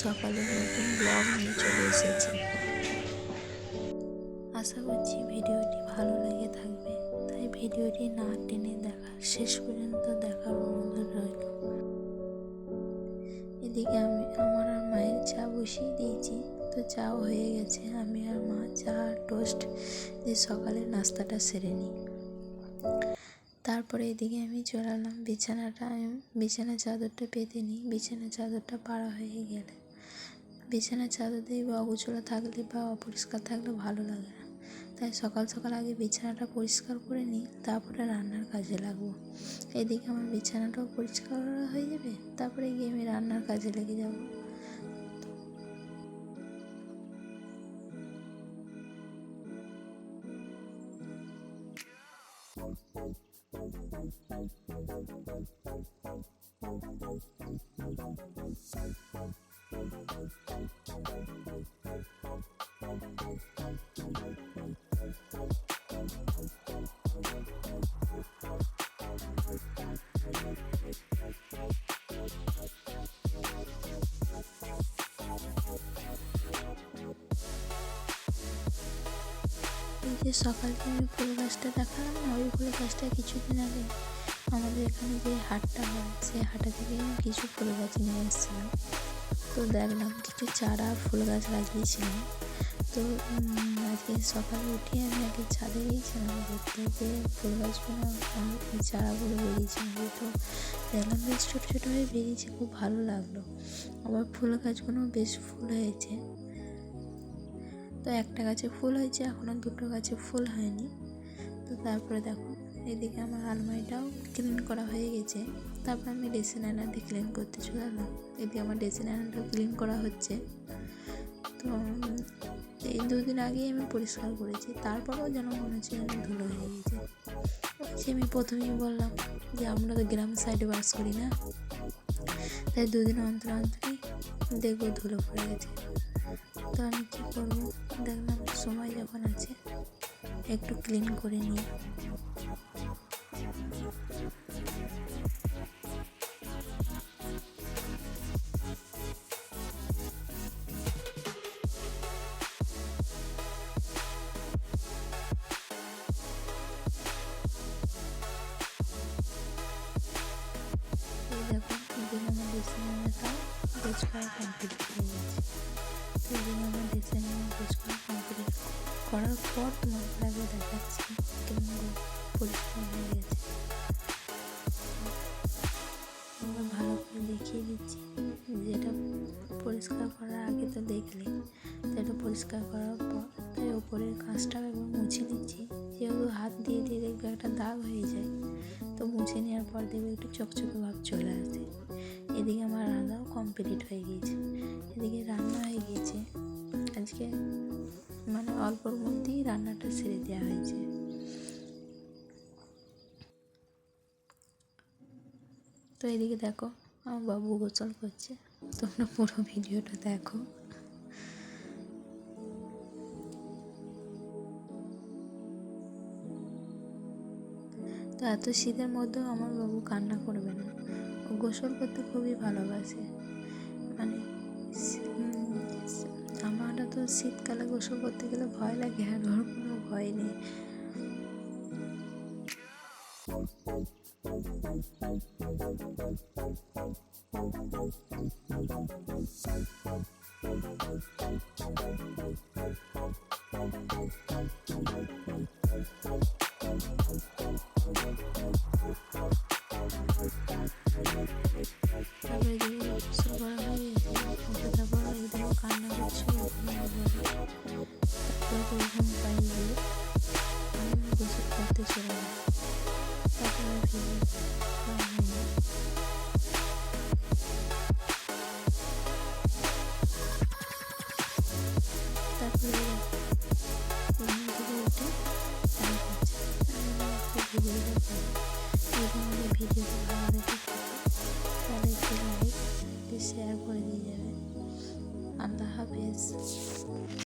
সকালে নতুন ব্লগ নিয়ে চলে এসেছি। আশা করছি ভিডিওটি ভালো লেগে থাকবে, তাই ভিডিওটি না টেনে শেষ পর্যন্ত দেখার অনুরোধ রইল। এদিকে আমি আমার আর মায়ের চা বসিয়ে দিয়েছি, তো চাও হয়ে গেছে। আমি আর মা চা আর টোস্ট দিয়ে সকালের নাস্তাটা সেরে নিই। তারপরে এদিকে আমি চলে এলাম বিছানার চাদরটা পেতে নিই। বিছানার চাদরটা পাড়া হয়ে গেলে বিছানার চাদর দিয়ে বা অগোছালো থাকলে বা অপরিষ্কার থাকলে ভালো লাগে না, তাই সকাল সকাল আগে বিছানাটা পরিষ্কার করে নিই, তারপরে রান্নার কাজে লাগবো। এদিকে আমার বিছানাটাও পরিষ্কার করা হয়ে যাবে, তারপরে গিয়ে আমি রান্নার কাজে লেগে যাব। এই যে সকালকে আমি ফুল গাছটা দেখালাম না, ওই ফুল গাছটা কিছুদিন আগে আমাদের এখানে যে হাটটা হয়, সেই হাটে থেকে আমি কিছু ফুল গাছ নিয়ে এসেছিলাম। তো দেখলাম কিছু চারা ফুল গাছ লাগিয়েছিলাম। তো আজকে সকালে উঠে আমি আগে ছাদে গিয়েছিলাম দেখতে যে ফুল গাছগুলো এই চারাগুলো বেরিয়েছে। তো দেখলাম বেশ ছোটো ছোটো হয়ে বেরিয়েছে, খুব ভালো লাগলো। আবার ফুল গাছগুলো বেশ ফুল হয়েছে। তো একটা গাছে ফুল হয়েছে, এখনও দুটো গাছে ফুল হয়নি। তো তারপরে দেখো এদিকে আমার আলমারিটাও ক্লিন করা হয়ে গেছে। তারপর আমি ড্রেসিং আয়নাটা ক্লিন করতে চলে এলাম। এদিকে আমার ড্রেসিং আয়নাটাও ক্লিন করা হচ্ছে। তো এই দুদিন আগেই আমি পরিষ্কার করেছি, তারপরেও যেন মনে হচ্ছে ধুলো হয়ে গেছে। সে আমি প্রথমেই বললাম যে আমরা তো গ্রাম সাইডে বাস করি না, তাই দুদিন অন্তর অন্তরই দেখবো ধুলো পড়ে গেছে। তো আমি কী করবো, দেখলাম সময় যখন আছে একটু ক্লিন করে নিই। এই দেখো এদিকে আমার ড্রেসিং আয়নাটাও গোছ করা কমপ্লিট হয়ে গেছে। তো এদিকে আমার ড্রেসিং আয়না গোছ করা কমপ্লিট করার পর তোমাদের আগে দেখাচ্ছি কেমন পরিষ্কার হয়ে গেছে। আমরা ভালো করে দেখিয়ে দিচ্ছি, যেটা পরিষ্কার করার আগে তো দেখলে, তো এটা পরিষ্কার করার পর তাই ওপরের কাঁচটা একবার মুছে নিচ্ছি। যেহেতু হাত দিয়ে দিয়ে দেখবে একটা দাগ হয়ে যায়, তো মুছে নেওয়ার পর দেখবে একটু চকচকে ভাব চলে আসে। এদিকে আমার রান্নাও কমপ্লিট হয়ে গিয়েছে। এদিকে রান্না হয়ে গিয়েছে, আজকে মানে অল্পর মধ্যেই রান্নাটা সেরে দেওয়া হয়েছে। তো এদিকে দেখো আমার বাবু গোসল করছে, তোমরা পুরো ভিডিওটা দেখো। তো এত শীতের মধ্যেও আমার বাবু কান্না করবে না, ও গোসল করতে খুবই ভালোবাসে। মানে আমারটা তো শীতকালে গোসল করতে গেলে ভয় লাগে, আর ওর কোনো ভয় নেই। তারপরে এদিকে গোসল করা হয়ে গেছে, ওকে তারপর একদম কান্না করছিল। তারপরে ঘুম পাইয়ে আমি গোসল করতে চলে গেলাম। তারপরে ভিডিও করা হয়নি। তারপরে ঘুম থেকে উঠে চান করছে। ভিডিওটা করে যদি আমাদের ভিডিওটা ভালো লেগে থাকে তাহলে একটু লাইক শেয়ার করে দিয়ে যাবেন। আল্লাহ হাফেজ।